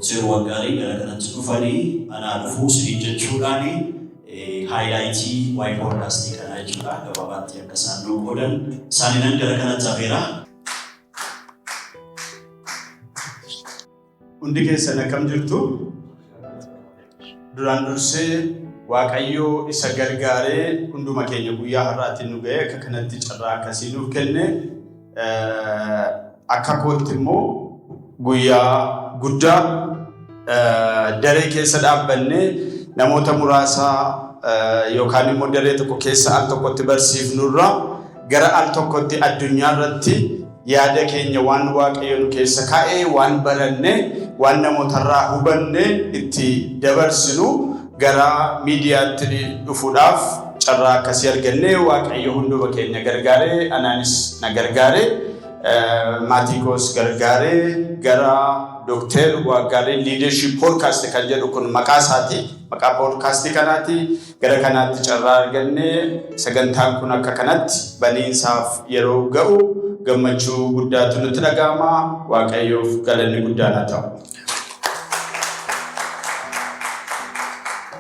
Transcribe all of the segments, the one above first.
Dr. Wakgari gara kanatti dhufanii anaa dhufuu siin jechuudhaani highlightii waa'ee podcastii kanaa jechuudha. Gabaabaatti akka isaan nu qoodan isaaniin gara kanatti hafeera. Hundi keessan akkam jirtu? Duraan dursee Waaqayyoo isa gargaaree hunduma keenya guyyaa har'aatiin nu ga'e akka kanatti carraa akkasii nuuf kenne akka kootti immoo guyyaa guddaa daree keessa dhaabbannee namoota muraasaa yookaan immoo daree tokko keessa al tokkotti barsiifnurraa gara al tokkotti addunyaa irratti yaada keenya waan Waaqayyo nu keessa kaa'ee waan baranne waan namootarraa hubanne itti dabarsinu gara miidiyaatti dhufuudhaaf carraa akkasii argannee Waaqayyo hunduma keenya gargaaree anaanis na gargaaree maatii koos gargaaree gara Dr. Wakgari Leadership Podcast kan jedhu kun maqaa isaati. Maqaa podcast kanaati gara kanaatti carraa argannee sagantaan kun akka kanatti baniinsaaf yeroo ga'u gammachuu guddaatu nutti dhaga'ama. Waaqayyoof galanni guddaan haa ta'u.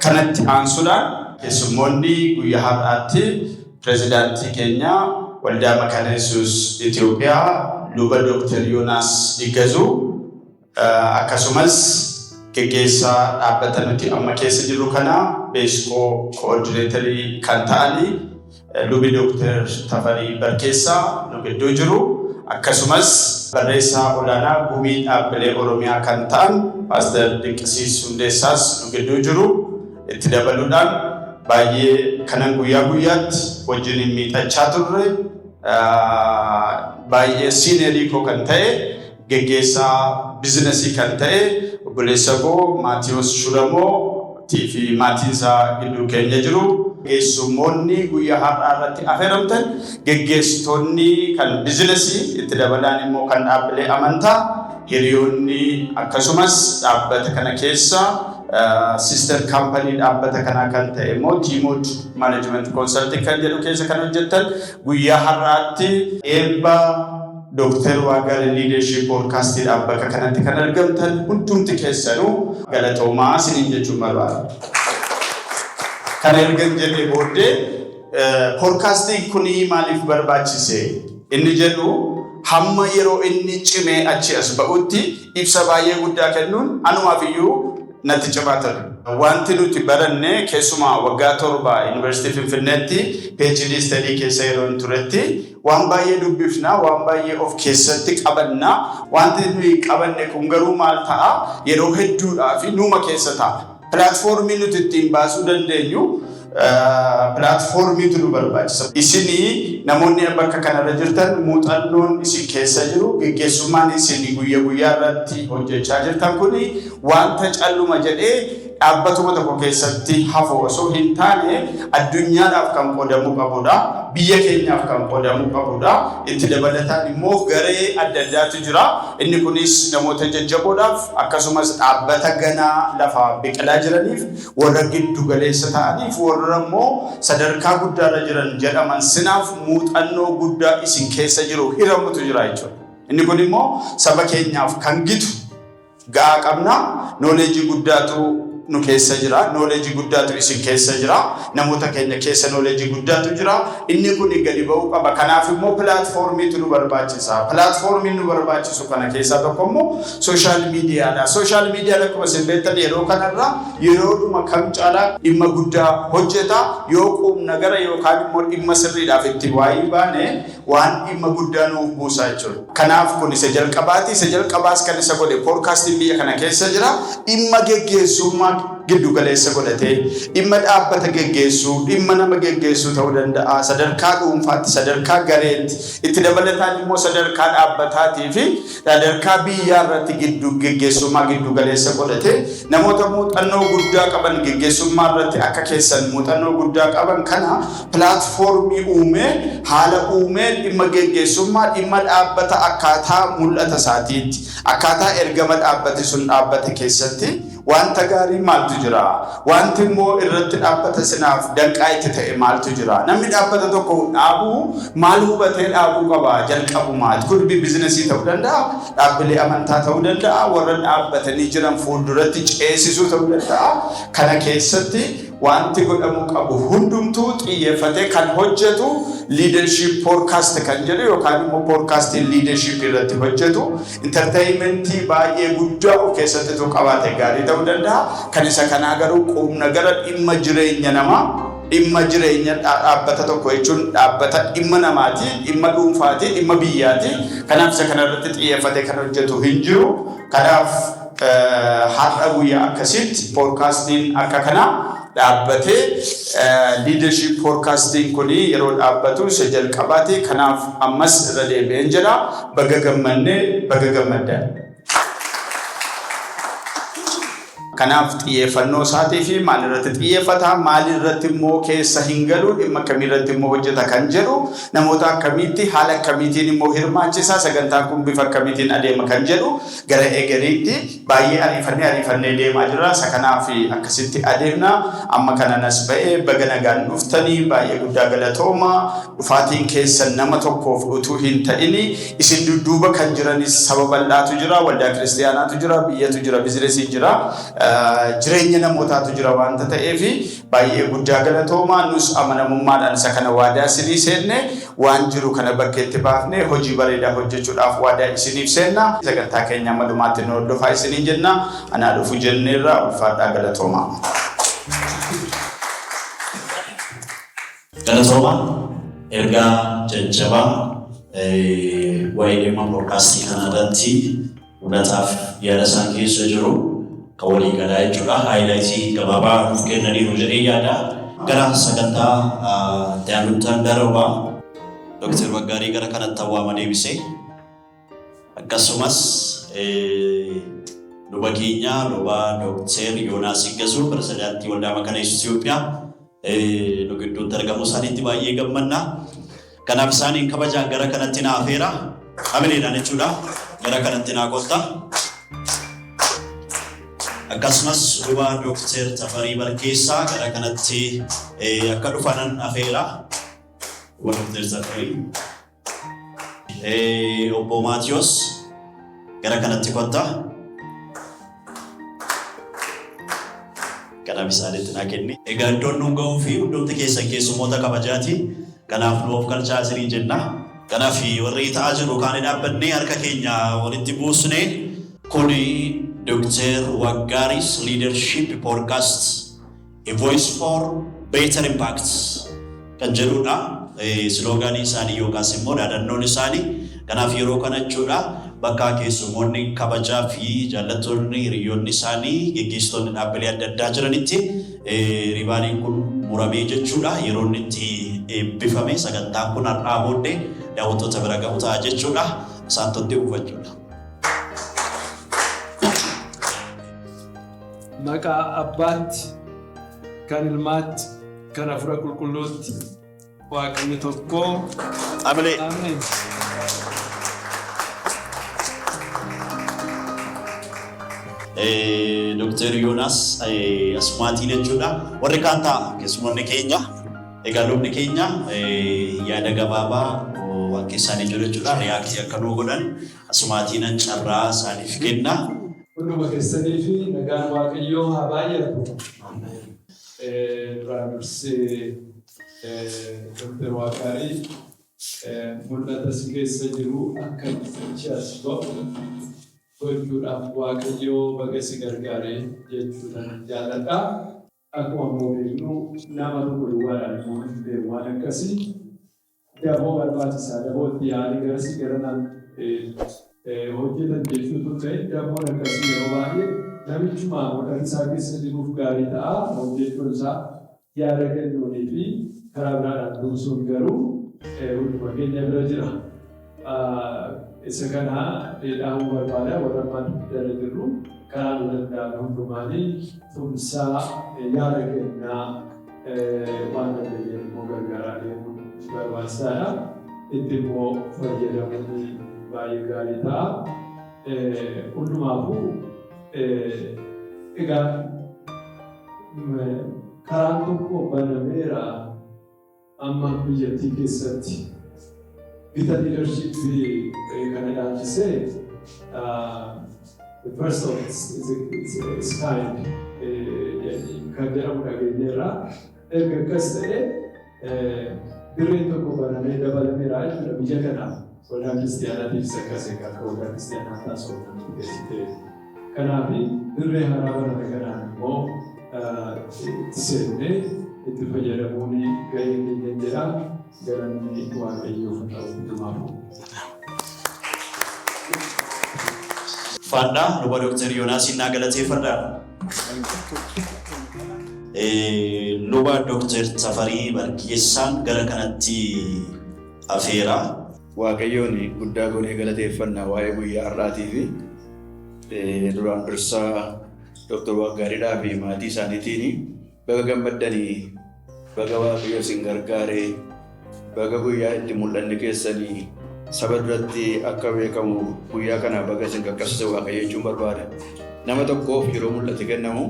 Kanatti aansuudhaan keessummoonni guyyaa har'aatti pirezidaantii keenya waldaa Makaana Yesuus Itoophiyaa luba Dr. Yoonaas Igazuu akkasumas geggeessaa dhaabbata nuti amma keessa jirru kana beeskoo coordinatorii kan ta'anii lubi Dr. Tafarii Barkeessaa nu gidduu jiru akkasumas barreessaa olaanaa gumii dhaabbilee Oromiyaa kan ta'an Paaster Dinqisiis Hundeessaas nu gidduu jiru. Itti dabaluudhaan baay'ee kanan guyyaa guyyaatti wajjin miixachaa turre baay'ee siinerii koo kan ta'e geggeessaa bizinesii kan ta'e obboleessa koo Maatiyos Shuramoo fi maatiinsaa gidduu keenya jiru. Keessummoonni guyyaa har'aa irratti affeeramtan geggeessitoonni kan bizinesii itti dabalaan immoo kan dhaabbilee amantaa hiriyoonni akkasumas dhaabbata kana keessa sister company dhaabbata kana kan ta'e immoo TMOD Consulting kan jedhu keessa kan hojjettan guyyaa har'aatti eebba Dr. Wakgari Leadership Podcast dhaabbata kanatti kan argamtan hundumti keessanuu galatoomaa isiniin jechuun barbaada. Kan ergan jedhee booddee podcastiin kuni maaliif barbaachise? Inni jedhu hamma yeroo inni cimee achi as ba'utti ibsa baay'ee guddaa kennuun anumaaf iyyuu natti cimaa ture. Wanti nuti baranne keessumaa waggaa 7 Yuunivarsiitii Finfinneetti PhD study keessa yeroo turetti waan baay'ee dubbifna, waan baay'ee of keessatti qabanna. Wanti nuyi qabanne kun garuu maal ta'a? Yeroo hedduudhaaf nuuma keessa ta'a. Platformii nuti ittiin baasuu dandeenyu platformii tu nu barbaachisa. Isinii namoonni bakka kanarra jirtan muuxannoon isin keessa jiru geggeessummaan isinii guyyaa guyyaa irratti hojjechaa jirtan kuni wanta calluma jedhee dhaabbatuma tokko keessatti hafu osoo hin taane addunyaadhaaf kan qoodamuu qabudha. Biyya keenyaaf kan qoodamuu qabudha. Itti dabalataan immoo garee adda addaatu jira. Inni kunis namoota jajjaboodhaaf akkasumas dhaabbata ganaa lafa biqilaa jiraniif warra giddu galeessa ta'aniif warra immoo sadarkaa guddaarra jiran jedhaman sinaaf muuxannoo guddaa isin keessa jiru hiramutu jira jechuudha. Inni kun immoo saba keenyaaf kan gitu ga'aa qabna. Knowledge guddaatu nu keessa jira, knowledge guddaatu isin keessa jira, namoota keenya keessa knowledge guddaatu jira. Inni kun gadi ba'uu qaba. Kanaaf immoo platformiitu nu barbaachisa. Platformiin nu barbaachisu kana keessaa tokko immoo social mediaadha. Social media akkuma isin beektan yeroo kanarra yeroodhuma kam caalaa dhimma guddaa hojjeta. Yoo quubna gara yookaan immoo dhimma sirriidhaaf itti waa'ee baane waan dhimma guddaa nuuf buusaa jechuudha. Kanaaf kun isa jalqabaati. Isa jalqabaas kan isa godhe podcastiin biyya kana keessa jira. Dhimma geggeessummaa giddu galeessa godhatee dhimma dhaabbata geggeessuu, dhimma nama geggeessuu ta'uu danda'a. Sadarkaa dhuunfaatti, sadarkaa gareetti, itti dabalataan immoo sadarkaa dhaabbataatii fi sadarkaa biyyaa irratti geggeessummaa giddu galeessa godhatee namoota muuxannoo guddaa qaban geggeessummaa irratti akka keessan muuxannoo guddaa qaban kana platformii uumee haala uumee dhimma geggeessummaa dhimma dhaabbata akkaataa mul'ata isaatiitti akkaataa ergama dhaabbati sun dhaabbate keessatti wanta gaarii maaltu jira? Wanti immoo irratti dhaabbata sinaaf danqaa itti ta'e maaltu jira? Namni dhaabbata tokko dhaabuu maal hubatee dhaabuu qaba? Jalqabumaati. Kun biizinasii ta'uu danda'a, dhaabbilee amantaa ta'uu danda'a, warra dhaabbatanii jiran fuulduratti ceesisuu ta'uu danda'a. Kana keessatti wanti godhamuu qabu hundumtuu xiyyeeffatee kan hojjetu leadership forecast kan jedhu yookaan immoo forecasting leadership irratti hojjetu entertainmentii baay'ee guddaa of keessatti qabaate gaarii ta'uu danda'a. Kan isa kanaa garuu qubna gara dhimma jireenya namaa, dhimma jireenya dhaabbata tokko jechuun dhaabbata dhimma namaati, dhimma dhuunfaati, dhimma biyyaati. Kanaaf isa kana irratti xiyyeeffatee kan hojjetu hin jiru. Kanaaf har'a guyyaa akkasitti forecasting akka kanaa dhaabbatee leadership forecasting kuni yeroo dhaabbatu isa jalqabaati. Kanaaf ammas irra deebi'een jedha. Baga gammannee baga gammaddan. Kanaaf xiyyeeffannoo isaatii fi maal irratti xiyyeeffata, maal irratti immoo keessa hin galu, dhimma kamii irratti immoo hojjeta kan jedhu, namoota akkamiitti haala akkamiitiin immoo hirmaachisa, sagantaan kun bifa akkamiitiin adeema kan jedhu gara eegariitti baay'ee ariifannee deemaa jira. Isa kanaaf akkasitti adeemna. Amma kananas ba'ee baga nagaan dhuftanii baay'ee guddaa galatooma. Dhufaatiin keessan nama tokkoof utuu hin ta'ini isin dudduuba kan jiranis sababa bal'aatu jira, waldaa kiristaanaatu jira, biyyatu jira, biizinasii jira. Jireenya namootaatu jira wanta ta'eef baay'ee guddaa galatooma. Nus amanamummaadhaan isa kana waadaa isinii seenne waan jiru kana bakkeetti baafne hojii bareedaa hojjechuudhaaf waadaa isiniif seenna. Sagantaa keenya amma dhumaatti nu hordofaa isiniin jenna. Anaa dhufu jenneerra ulfaadhaa galatooma. Galatooma ergaa jajjabaa waa'ee dhimma poodkaastii kanarratti fudhataaf yaada isaan keessa jiru. Kawali galaa jechuudha. Haayilaayitii gabaabaa nuuf kennaniiru jedhee yaada. Gara sagantaa Daanuttaan Darobaa Dr. Wakgari gara kanatti waama deebisee akkasumas luba keenya luba Dr. Yoonaas Iggasuu pirezidaantii waldaa makaneessuu Itoophiyaa nu gidduutti argamu isaaniitti baay'ee gammanna. Kanaaf isaaniin kabajaan gara kanatti na afeera. Amileedhaan jechuudha. Gara kanatti na qotta. Akkasumas luba Dr. Tafarii Barkeessaa gara kanatti akka dhufanan afeera. Luba Dr. Tafarii. Obbo Maatiyos gara kanatti qotta. Kanaaf isaaniitti na kenni. Egaa iddoon nuun ga'uu fi hundumti keessummoota kabajaati. Kanaaf nu of galchaa jirii jenna. Kanaaf warri ta'aa jiru kaan dhaabbannee harka keenya walitti buusnee kuni Dr. Wakgari's leadership podcast, a voice for better impact. Kan jedhudha. Slooganii isaanii yookaas immoo dhaadannoon isaanii. Kanaaf yeroo kana jechuudha bakka keessummoonni kabajaa fi jaallattoonni hiriyoonni isaanii gaggeessitoonni dhaabbilee adda addaa jiranitti ribaaniin kun muramee jechuudha. Yeroo inni itti eebbifame sagantaan kun har'aa booddee daawwattoota bira ga'u ta'a jechuudha. Isaan tottee buufachuudha. Maqaa Abbaatti, kan Ilmaatti, kan Hafuura Qulqulluutti, Waaqayyo tokko. Ameen. Ameen. Dr. Yoonaas asumaatiin jechuudha. Warri kaan ta'a keessummoonni keenya. Egaa lubni keenya yaada gabaabaa waan keessaanii jiru jechuudha. Reaaktii akka nuu godhan asumaatiin carraa isaaniif kenna. Hunduma keessanii fi nagaan Waaqayyoo haa baay'atu. Duraan dursee Dr. Wakgari mul'ata si keessa jiru akka ibsichi as ba'u gochuudhaaf Waaqayyoo baga si gargaaree jechuudhaan jaalladha. Akkuma beeknu nama tokko duwwaadhaan immoo hin beeku waan akkasii daboo barbaachisaa dabootti yaalii garasi garanaan hojjetan jechuutu ta'e daboon akkasii yeroo baay'ee namichuma maqaan isaa keessa jiruuf gaarii ta'a. Hojjechuun isaa yaada kennuunii fi karaa biraadhaan duusuun garuu hunduma keenya bira jira. Isa kana dhaamuu barbaada warra maddara jirru karaa nu danda'an hundumaanii tumsaa yaada kennaa waan dandeenye immoo gargaaraa deemuu barbaachisaadha. Itti immoo fayyadamuun baay'ee gaarii ta'a. Hundumaafuu egaa karaan tokko banameera amma biyyattii keessatti bita leadershipii kana ilaalchisee the first of its kind kan jedhamu dhageenyeerra erga akkas ta'e dirreen tokko banamee dabalameera jechuudha biyya kanaaf waldaa kiristiyaanaatiifis akkasii akka waldaa kiristiyaanaa taasifamuu keessatti kanaaf dirree haaraa baname kanaan immoo itti seennee itti fayyadamuun gahee keenya jedha galanni waaqayyoof ta'u hundumaaf. Fanda luba Dr. Yoonaas innaa galateeffadha. Luba Dr. Tafarii Barkeessaan gara kanatti afeera. Waaqayyoon guddaa goonee galateeffannaa waa'ee guyyaa har'aatii fi duraan dursaa Dr. Waggariidhaa fi maatii isaaniitiin baga gammaddanii baga waaqayyo isin gargaaree baga guyyaa itti mul'anni keessanii saba duratti akka beekamu guyyaa kana baga isin qaqqabsiise waaqayyo jechuun barbaada. Nama tokkoof yeroo mul'ate kennamu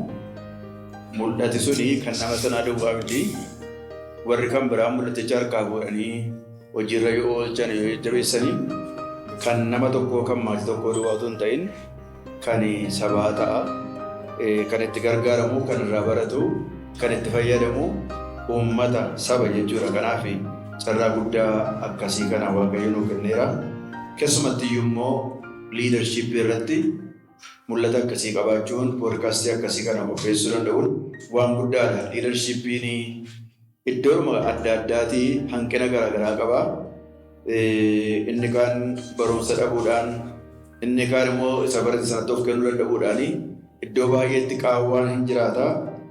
mul'ati suni kan nama sanaa duwwaa miti warri kan biraa mul'aticha harkaa fuudhanii hojiirra yoo oolchan yoo jabeessanii kan nama tokkoo kan maatii tokkoo duwwaa otoo hin ta'in kan sabaa ta'a kan itti gargaaramu kan irraa baratu kan itti fayyadamu uummata saba jechuudha. Kanaaf carraa guddaa akkasii kana waaqayyo nuu kenneera. Keessumatti immoo leadership irratti mul'ata akkasii qabaachuun poodkaastii akkasii kana qopheessuu danda'uun waan guddaadha. Leadershipiin iddoo adda addaatii hanqina garaagaraa qaba. Inni kaan barumsa dhabuudhaan, inni kaan immoo isa barate sanatti of kennuu dadhabuudhaan iddoo baay'eetti qaawwaan hin jiraata.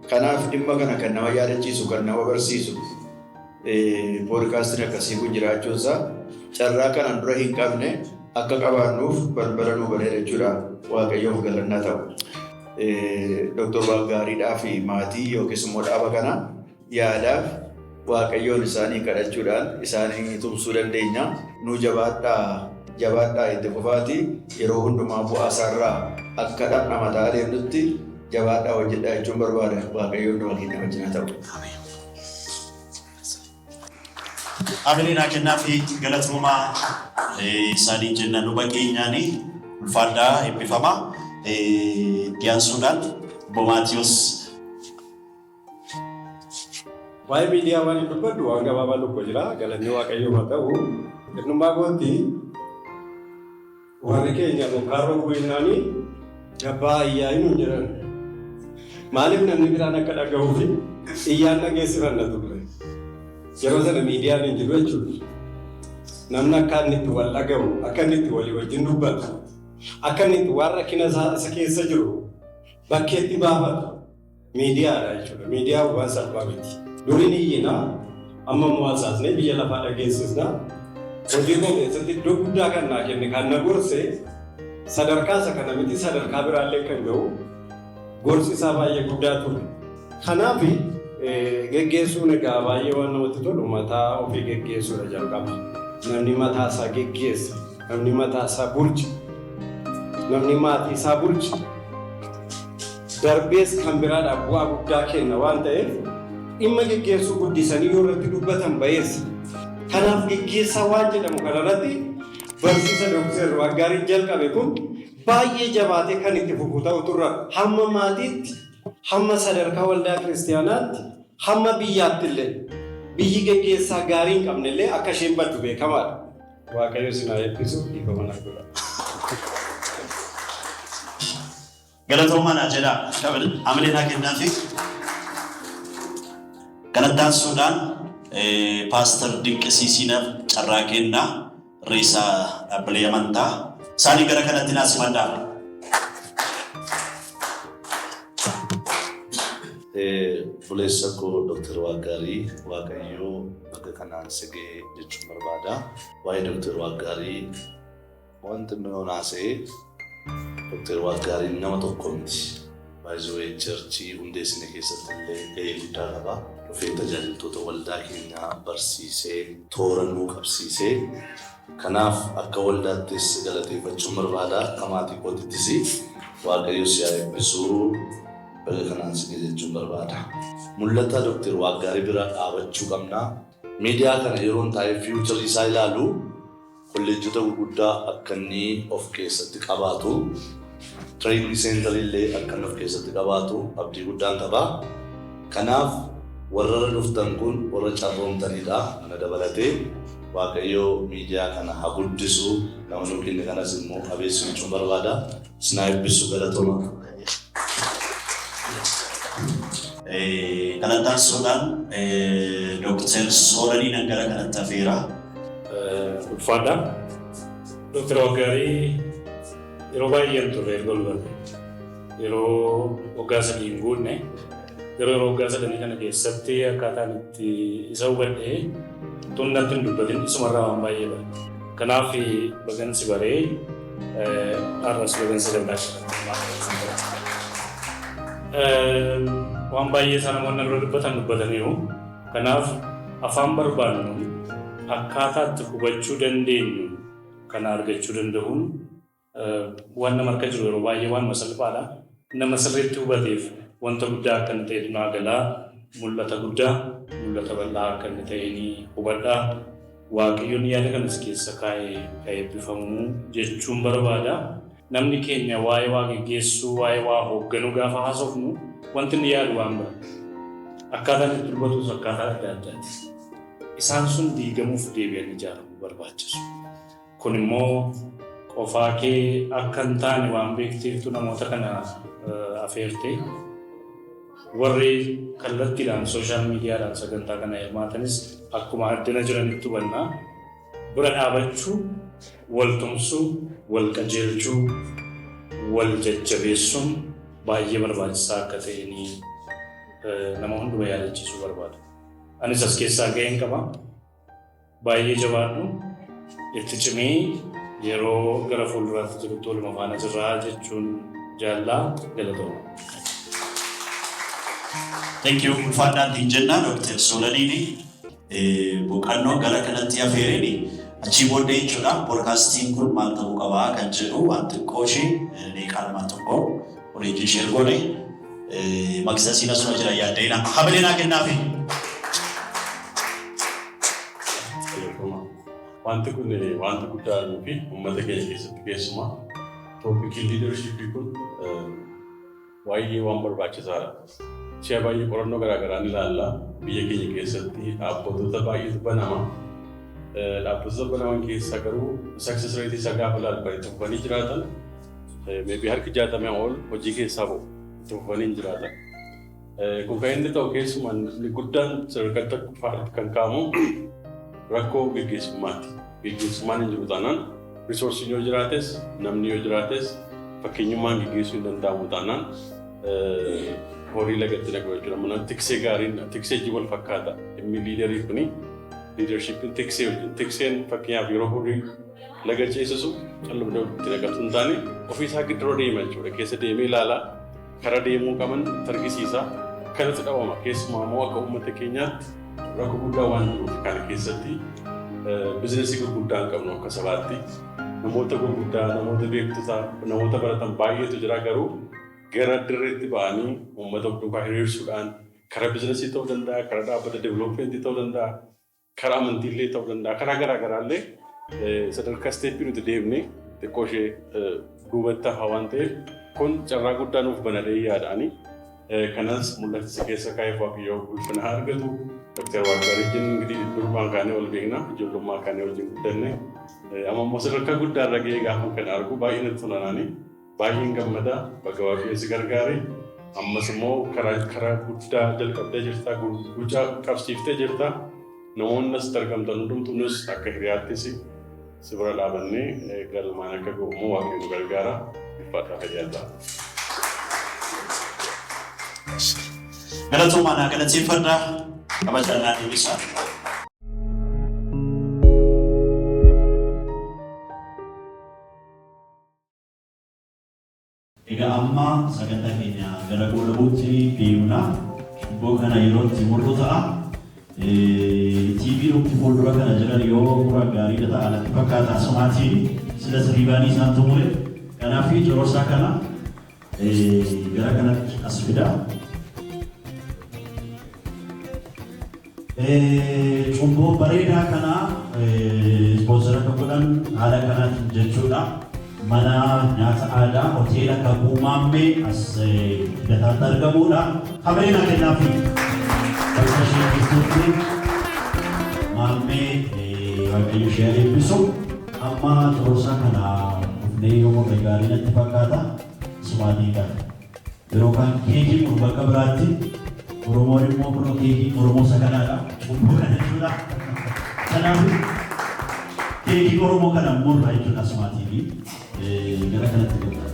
Kanaaf dhimma kana kan nama yaadachiisu, kan nama barsiisu poodkaastiin akkasii kun jiraachuunsaa carraa kanaan dura hin qabne akka qabaannuuf balbala nuu baneera jechuudha. Waaqayyoof galannaa ta'u. Dr. Waggariidhaa fi maatii yookiis immoo dhaaba kana yaadaaf waaqayyoon isaanii kadhachuudhaan isaanii tumsuu dandeenya. Nu jabaadhaa itti fufaati yeroo hundumaa bu'aa isaarraa akka dhamdhama ta'aa deemnutti jabaadhaa hojjedhaa jechuun barbaada. Waaqayyoon nama keenya wajjin haa ta'u. Amileen kennaa fi galatooma isaanii jenna luba keenyaanii ulfaadhaa eebbifama. Dhiyaansuudhaan Bomaatiyoos. Waa'ee miidiyaa waan hin dubbadhu waan gabaabaa tokko jira. Galanni waaqayyoo haa ta'u. Hirnummaa gootti warri keenya mukaarra bu'innaanii gabbaa iyyaa hin jedhan. Maaliif namni biraan akka dhaga'uu fi iyyaan dhageessifanna turre. Yeroo sana miidiyaan hin jiru jechuudha. Namni akka inni itti wal dhaga'u, akka inni itti walii wajjin dubbatu, akka inni itti waan rakkina isa keessa jiru bakkeetti baafatu miidiyaadha jechuudha. Miidiyaan waan salphaa miti. Duriin iyyinaa amma muwaasaasnee biyya lafaa dhageessisnaa. Hojii koo keessatti iddoo guddaa kan naa kenne kan na gorse sadarkaa isa kana miti sadarkaa biraallee kan ga'u gorsi isaa baay'ee guddaa ture. Kanaaf geggeessuun egaa baay'ee waan namatti tolu mataa ofii geggeessuudha jalqaba. Namni mataa isaa geggeessa, namni mataa isaa bulcha, namni maatii isaa bulcha. Darbees kan biraadhaaf bu'aa guddaa kenna waan ta'eef dhimma geggeessuu guddisanii yoo irratti dubbatan bayeessa. Kanaaf geggeessaa waan jedhamu kanarratti barsiisa Dr. Waggariin jalqabe kun baay'ee jabaatee kan itti fufu ta'u turre hamma maatiitti, hamma sadarkaa waldaa kiristiyaanaatti, hamma biyyaatti illee biyyi geggeessaa gaarii hin qabne illee akka isheen baddu beekamaadha. Waaqayyo isin haa eebbisu dhiifama naa godha. Galatoomaa jedha Amileen kennaa fi kanattaan Suudaan Pastor Dinqisiisiinaaf carraa kennaa reessa dhaabbilee amantaa isaanii gara kanatti naasimadhaa. Buleessa koo Dr. Wakgari waaqayyoo bakka kanaan sigee jechuun barbaada. Waa'ee Dr. Wakgari wanti nuyi haasa'e Dr. Wakgari nama tokko miti. Baay'ee churchii hundeessine keessatti illee gahee guddaa qaba. Dhufee tajaajiltoota waldaa keenyaa barsiisee toora nuu qabsiisee kanaaf akka waldaattis galateeffachuun barbaada. Maatii kootittis waaqayyo si haa eebbisu. baga kanaan sige jechuun barbaada. Mul'ata Dr. Wakgari bira dhaabachuu qabna. Miidiyaa kana yeroon taa'ee future isaa ilaalu kolleejjota gurguddaa akka inni of keessatti qabaatu, training center illee akka inni of keessatti qabaatu abdii guddaan qaba. Kanaaf warra dhuftan kun warra carroomtanidha. Ana dabalatee Waaqayyo miidiyaa kana haa guddisu, nama nuu kenne kanas immoo abeessu jechuun barbaada. Isin haa eebbisu, galatooma. Kanattaan suudhaan Dr. Soolanii Nangara kanatti hafeera. Ulfaadha. Dr. Wakgari yeroo baay'een turre golbarre. Yeroo waggaa sadii hin guunne, yeroo waggaa sadanii kana keessatti akkaataan itti isa hubadhee tunnatti hin dubbatin isumarraa waan baay'ee bare. Kanaaf bagansi baree har'as bagansi danda'a. Waan baay'ee sana namoonni irra dubbataniiru. Kanaaf afaan barbaadnu akkaataa itti hubachuu dandeenyu kana argachuu danda'uun waan nama harka jiru yeroo baay'ee waan salphaadha. Nama sirriitti hubateef wanta guddaa akka inni ta'e dhimma galaa mul'ata guddaa, mul'ata bal'aa akka inni ta'e ni hubadhaa. Waaqayyoon yaada kanas keessa kaa'ee eebbifamuu jechuun barbaada. Namni keenya waa'ee waa geggeessuu, waa'ee waa hoogganuu gaafa haasofnu wanti inni yaadu waan bara. Akkaataan itti dubbatus akkaataa adda addaati. Isaan sun diigamuuf deebi'anii ijaaramuu barbaachisu. Kun immoo qofaa kee akka hin taane waan beekteeftu namoota kana afeerte warri kallattiidhaan sooshaal miidiyaadhaan sagantaa kana hirmaatanis akkuma addana jiranitti hubannaa bira dhaabachuu, wal tumsuu, wal qajeelchuu, wal jajjabeessuun baay'ee barbaachisaa akka ta'e nama hundumaa yaadachiisuu barbaada. Anis as keessaa ga'een qaba. Baay'ee jabaadhu. Itti cimee yeroo gara fuulduraatti jirutti waluma faana jirraa jechuun jaallaa galatooma. Thank you. Ulfaadhaan jennaa Dr. Soolaniini boqannoo gara kanatti afeereni achii booddee jechuudha. Poodkaastiin kun maal ta'uu qabaa kan jedhu waan xiqqoo ishee qalmaa tokko hojii ishee ergoone maqsasiin asuma jira yaaddeena. Habilinaa kennaafi. Wanti kun wanta guddaa fi uummata keenya keessatti keessumaa toopikiin liidarshiipii kun baay'ee waan barbaachisaadha. Si'a baay'ee qorannoo garaagaraa ni ilaalla. Biyya keenya keessatti dhaabbatoota baay'eetu banama. Dhaabbatoota banaman keessaa garuu success rate isaa gaafa ilaallu tuffanii jiraatan maybe harki 60 ol hojii keessaa bahu tuffanii jiraatan. Kun kan inni ta'u keessumaa inni guddaan sadarkaa tokkoffaatti kan kaa'amu rakkoo gaggeessummaati. Gaggeessummaan hin jiru taanaan riisoorsiin yoo jiraates namni yoo jiraates fakkeenyummaan gaggeessuu hin danda'amu taanaan horii lagatti naquu jechuudha. Mana tiksee gaariin tiksee wal fakkaata. Dhimmi liidarii kuni liidarshiipiin tiksee wajjin tikseen fakkeenyaaf yeroo horii laga ceesisu calluma itti naqatu hin taane ofiisaa gidduu deema jechuudha. Keessa deemee ilaalaa karaa deemuu qaban targisiisa. Kanatu dhabama. Keessumaa immoo akka uummata keenyaatti rakkoo guddaa waan jiruuf kana keessatti biizinesii gurguddaa hin qabnu akka sabaatti namoota gurguddaa, namoota beektota, namoota baratan baay'eetu jira garuu gara dirreetti ba'anii uummata duukaa hiriirsuudhaan karaa biizinesii ta'uu danda'a, karaa dhaabbata deevelopmentii ta'uu danda'a, karaa amantiillee ta'uu danda'a, karaa garaagaraallee sadarkaa isteeppii nuti deemnee xiqqoo ishee duubatti hafaa waan ta'eef kun carraa guddaa nuuf banadhee yaadaani. Kanas mul'ata keessa kaa'eef waaqayyoo ulfina haa argatu. Dr. Wakgari wajjin እንግዲህ durmaan kaanee wal beekna, ijoollummaa kaanee wajjin guddanne. Amma immoo sadarkaa guddaa irra ga'ee gaafa kan argu baay'ee natti tolanaani. Baay'een gammada bakka waaqayyoon si gargaare. Ammas immoo karaa guddaa jalqabdee jirta, gucaa qabsiiftee jirta. Namoonni as argamtan hundumtuunis akka hiriyaattis si bira dhaabannee galmaan akka ga'uuf waaqayyoon gargaara. Ulfaataa fayyaadha. Galatooma galateeffadha. Kabajannaa deebisaa. Egaa amma sagantaa keenya gara goolabuutti deemna. Iddoo kana yeroo itti murtu ta'a. TV irratti fuuldura kana jiran yoo gaarii ta'an itti fakkaata asumaatiin sila sirriibaanii isaan tumure. Kanaaf cororsaa kana gara kanatti as fida. Cumboo bareedaa kana ispoonsara tokkodhaan haala kanaatiin jechuudha. Mana nyaata aadaa hoteela Kabuu Maammee as hidhataatti argamuudha. Habeena kennaafi bakka ishee keessatti Maammee Waaqayyo ishee eebbisu. Amma xurursaa kana dhufnee yommuu gaarii natti fakkaata. Sumaatii kana yeroo kaan keekii kun bakka biraatti Oromoon immoo kun keekii Oromoo sakanaadha. Cumboo kana jechuudha. Kanaaf keekii Oromoo kana murra jechuudha sumaatii fi gara kanatti guddaa.